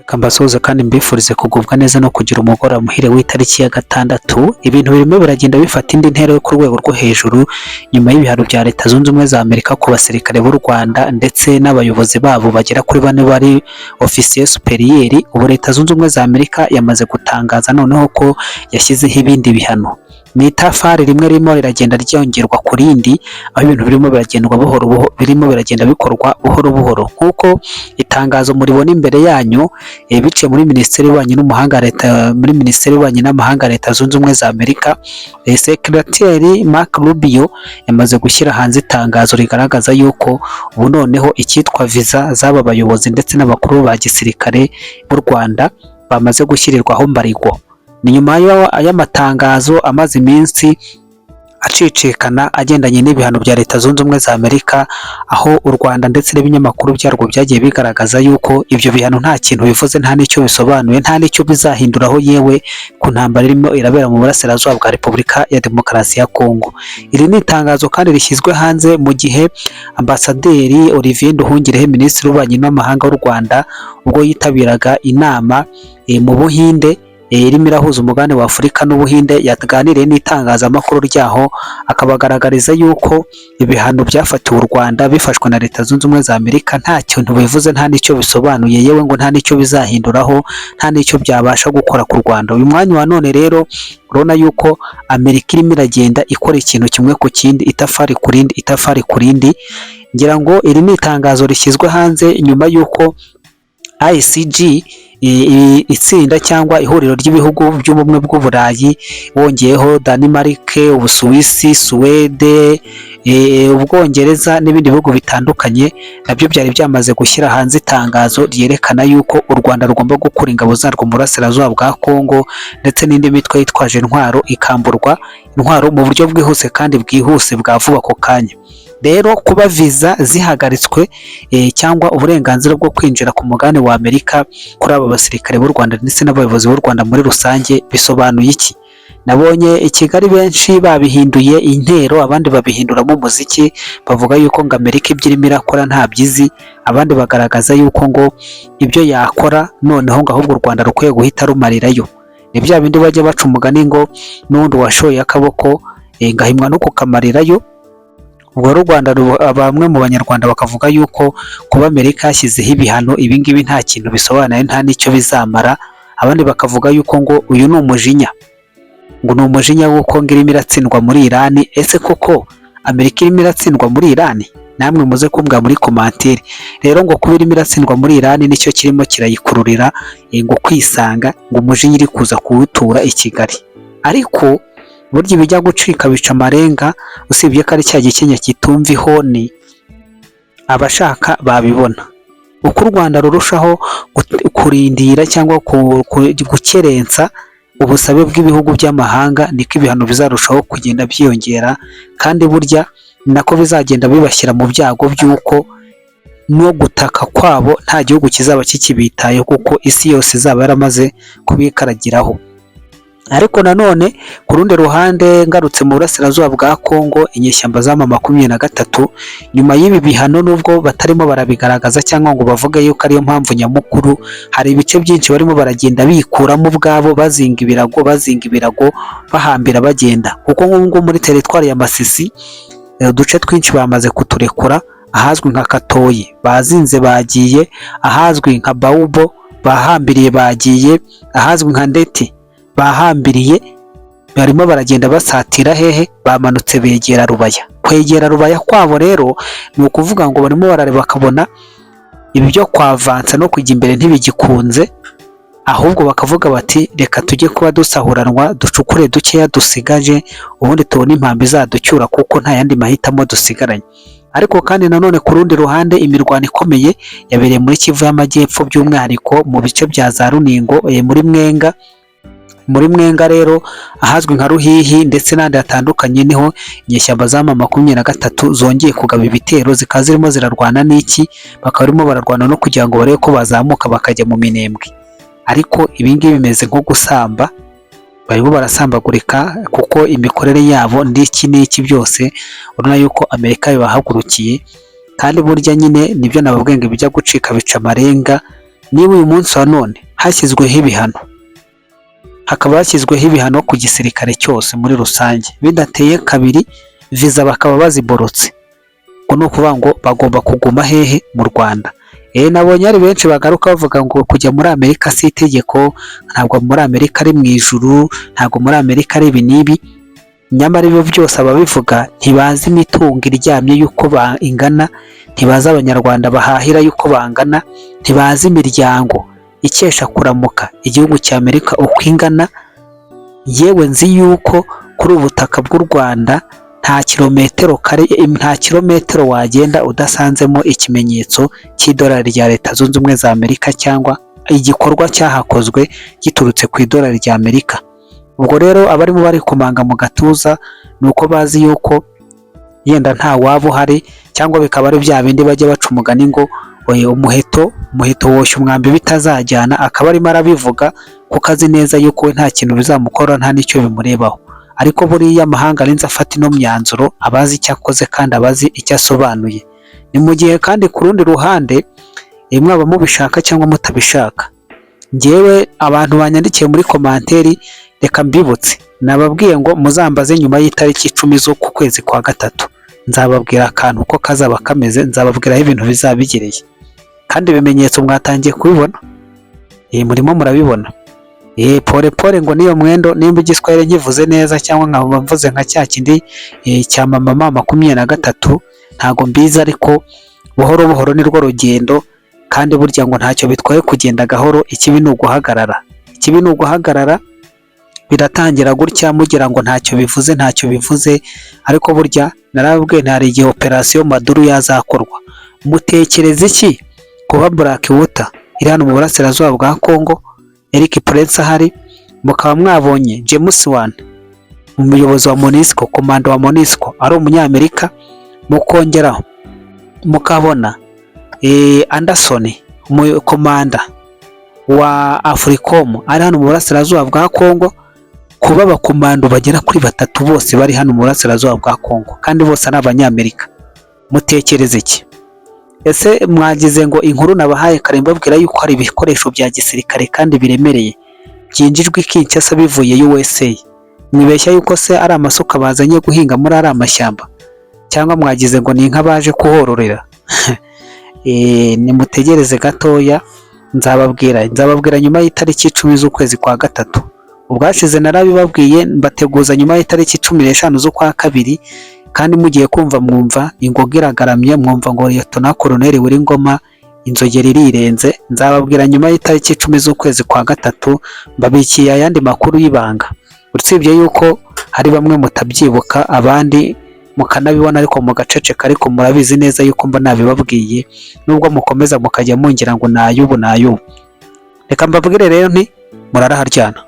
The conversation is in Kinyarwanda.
Kambasoza kandi mbifurize kugubwa neza no kugira umugoroba muhire w'itariki ya gatandatu. Ibintu birimo biragenda bifata indi ntera yo ku rwego rwo hejuru nyuma y'ibihano bya Leta Zunze Ubumwe za Amerika ku basirikare b'u Rwanda ndetse n'abayobozi babo bagera kuri bane bari ofisiye superiyeri. Ubu Leta Zunze Ubumwe za Amerika yamaze gutangaza noneho ko yashyizeho ibindi bihano. Ni itafari rimwe ririmo riragenda ryongerwa ku rindi, aho ibintu birimo biragenda bikorwa buhoro buhoro nk'uko itangazo muribona imbere yanyu biciye muri Minisiteri y'Ububanyi n'Amahanga Leta Zunze Ubumwe za Amerika. Sekreteri Marco Rubio yamaze gushyira hanze itangazo rigaragaza yuko ubu noneho icyitwa viza z'aba bayobozi ndetse n'abakuru ba gisirikare b'u Rwanda bamaze gushyirirwaho mbarigwa. Ni nyuma y'amatangazo amaze iminsi acicikana agendanye n'ibihano bya Leta Zunze Ubumwe za Amerika, aho u Rwanda ndetse n'ibinyamakuru byarwo byagiye bigaragaza yuko ibyo bihano nta kintu bivuze, nta n'icyo bisobanuye, nta n'icyo bizahinduraho yewe ku ntambara irimo irabera mu burasirazuba bwa Repubulika ya Demokarasi ya Kongo. Iri ni itangazo kandi rishyizwe hanze mu gihe Ambasaderi Olivier Nduhungirehe, Minisitiri w'Ububanyi n'Amahanga w'u Rwanda, ubwo yitabiraga inama mu Buhinde irimo irahuza umugabane wa Afurika n'Ubuhinde, yaganiriye n'itangazamakuru ryaho akabagaragariza yuko ibihano byafatiwe u Rwanda bifashwe na Leta Zunze Ubumwe za Amerika nta kintu bivuze, nta n'icyo bisobanuye, yewe ngo nta n'icyo bizahinduraho, nta n'icyo byabasha gukora ku Rwanda. Uyu mwanya wa none rero urabona yuko Amerika irimo iragenda ikora ikintu kimwe ku kindi, itafari ku rindi. Ngira ngo iri ni itangazo rishyizwe hanze nyuma y'uko ICG, itsinda cyangwa ihuriro ry'ibihugu by'ubumwe bw'Uburayi, wongeyeho Denmark, Ubusuwisi, Suwede, Ubwongereza n'ibindi bihugu bitandukanye, nabyo byari byamaze gushyira hanze itangazo ryerekana yuko u Rwanda rugomba gukura ingabo zarwo mu burasirazuba bwa Kongo ndetse n'indi mitwe yitwaje intwaro ikamburwa intwaro mu buryo bwihuse kandi bwihuse bwa vuba ako kanya. Rero kuba viza zihagaritswe cyangwa uburenganzira bwo kwinjira ku mugabane wa Amerika kuri aba basirikare b'u Rwanda ndetse n'abayobozi b'u Rwanda muri rusange bisobanuye iki? Nabonye i Kigali benshi babihinduye intero, abandi babihinduramo umuziki, bavuga yuko ngo Amerika ibyo irimo irakora nta byizi, abandi bagaragaza yuko ngo ibyo yakora noneho ngo ahubwo u Rwanda rukwiye guhita rumarirayo. Ni bya bindi bajya baca umugani ngo n'undi washoye akaboko ngahimwa no kukamarirayo. Ubwo u Rwanda, bamwe mu banyarwanda bakavuga yuko kuba Amerika yashyizeho ibihano ibingibi nta kintu bisobanuye, nta n'icyo bizamara. Abandi bakavuga yuko ngo uyu ni umujinya, ngo ni umujinya w'uko ngo irimo iratsindwa muri Irani. Ese koko Amerika irimo iratsindwa muri Irani? Namwe muze kumbwa muri komantere. Rero ngo kuba irimo iratsindwa muri Irani nicyo kirimo kirayikururira ngo kwisanga ngo umujinya iri kuza kuwutura i Kigali. Ariko burya ibijya gucika bica amarenga, usibye ko ari cya gikenya kitumva ihoni, abashaka babibona. Uko u Rwanda rurushaho kurindira cyangwa gukerensa ubusabe bw'ibihugu by'amahanga, niko ibihano bizarushaho kugenda byiyongera, kandi burya nako bizagenda bibashyira mu byago by'uko no gutaka kwabo nta gihugu kizaba kikibitayeho, kuko isi yose izaba yaramaze kubikaragiraho. Ariko nanone ku rundi ruhande, ngarutse mu burasirazuba bwa Kongo, inyeshyamba za M23 nyuma y'ibi bihano, nubwo batarimo barabigaragaza cyangwa ngo bavuge yuko ariyo mpamvu nyamukuru, hari ibice byinshi barimo baragenda bikuramo ubwabo, bazinga ibirago bahambira bagenda. Kuko nk'ubwo muri teritwari ya Masisi uduce twinshi bamaze kuturekura, ahazwi nka Katoyi bazinze bagiye, ahazwi nka Baubo bahambiriye bagiye, ahazwi nka Ndeti bahambiriye, barimo baragenda basatira hehe, bamanutse begera Rubaya. Kwegera Rubaya kwabo rero ni ukuvuga ngo barimo barareba bakabona ibyo kwavansa no kujya imbere ntibigikunze, ahubwo bakavuga bati reka tujye kuba dusahuranwa, ducukure dukeya dusigaje, ubundi tubone impambi izaducyura kuko nta yandi mahitamo dusigaranye. Ariko kandi nanone ku rundi ruhande, imirwano ikomeye yabereye muri Kivu y'Amajyepfo, by'umwihariko mu bice bya za Runingo, muri Mwenga rero ahazwi nka Ruhihi ndetse n'andi hatandukanye, niho inyeshyamba za M23 zongeye kugaba ibitero, zikaba zirimo zirarwana n'iki, bakaba barimo bararwana no kugira ngo barebe ko bazamuka bakajya mu Minembwe. Ariko ibingibi bimeze nko gusamba, barimo barasambagurika kuko imikorere yabo n'iki byose urabona yuko Amerika bibahagurukiye. Kandi burya nyine nibyo nababwiye ngo bijya gucika bica amarenga, niba uyu munsi wa none hashyizweho ibihano, hakaba hashyizweho ibihano ku gisirikare cyose muri rusange, bidateye kabiri viza bakaba baziborotse, ngo ni ukuvuga ngo bagomba kuguma hehe? Mu Rwanda. Nabonye ari benshi bagaruka bavuga ngo kujya muri Amerika si itegeko, ntabwo muri Amerika ari mu ijuru, ntabwo muri Amerika ari ibi n'ibi. Nyamara ibyo byose ababivuga ntibazi imitungo iryamye y'uko ingana, ntibazi abanyarwanda bahahira y'uko bangana, ntibazi imiryango ikesha kuramuka igihugu cya Amerika uko ingana. Yewe nzi yuko kuri ubutaka bw'u Rwanda nta kilometero wagenda udasanzemo ikimenyetso cy'idolari rya Leta Zunze Ubumwe za Amerika, cyangwa igikorwa cyahakozwe giturutse ku idolari rya Amerika. Ubwo rero abarimo bari kumanga mu gatuza ni uko bazi yuko yenda nta waba uhari, cyangwa bikaba ari bya bindi bajya baca umugani ngo umuheto woshya umwambi bitazajyana, akaba arimo arabivuga kuko azi neza yuko we nta kintu bizamukora, nta n'icyo bimurebaho. Ariko buriya amahanga arinze afata ino myanzuro, abazi icyo akoze kandi abazi icyo asobanuye. Ni mu gihe kandi ku rundi ruhande mwaba mubishaka cyangwa mutabishaka, njyewe abantu banyandikiye muri komanteri, reka mbibutse, nababwiye ngo muzambaze nyuma y'itariki 10 z'uku kwezi kwa gatatu, nzababwira akantu uko kazaba kameze, nzababwira aho ibintu bizabigereye, kandi ibimenyetso mwatangiye kubibona, murimo murabibona. Pole ngo niyo mwendo, nimba igiswahili nkivuze neza cyangwa nkaba mvuze nka cya kindi cya mama 23, ntago mbizi, ariko buhoro buhoro nirwo rugendo, kandi burya ngo ntacyo bitwaye kugenda gahoro, ikibi ni uguhagarara. Biratangira gutya mugira ngo ntacyo bivuze, ariko burya narababwiye ntari igihe operation Maduro yazakorwa. Mutekereza iki kuba Blackwater iri hano mu burasirazuba bwa Congo, Eric Prince ahari, mukaba mwabonye James Wan, umuyobozi wa MONUSCO, komanda wa MONUSCO ari umunyamerika, mukongeraho mukabona Anderson, komanda wa Africom ari hano mu burasirazuba bwa Congo, kuba abakomando bagera kuri 3 bose bari hano mu burasirazuba bwa Congo, kandi bose ari abanyamerika. Mutekereze iki? Ese mwagize ngo inkuru nabahaye kare mbabwira yuko hari ibikoresho bya gisirikare kandi biremereye byinjijwe Kinshasa bivuye USA, mwibeshya yuko se ari amasuka bazanye guhinga muri ari amashyamba, cyangwa mwagize ngo ni inka baje kuhororera? Nimutegereze gatoya, nzababwira nyuma y'itariki 10 z'ukwezi kwa gatatu. Ubwashize narabibabwiye, mbateguza nyuma y'itariki 15 z'ukwa kabiri, kandi mugiye kumva mwumva ingoga iragaramye, mwumva ngo Lieutenant Colonel Wiringoma inzogera irirenze. Nzababwira nyuma y'itariki 10 z'ukwezi kwa gatatu, mbabikiye ayandi makuru y'ibanga, usibye yuko hari bamwe mutabyibuka, abandi mukanabibona ariko mugaceceka, ariko murabizi neza yuko mba nabibabwiye, nubwo mukomeza mukajya mungira ngo nayubu. Reka mbabwire rero nti muraraharyana.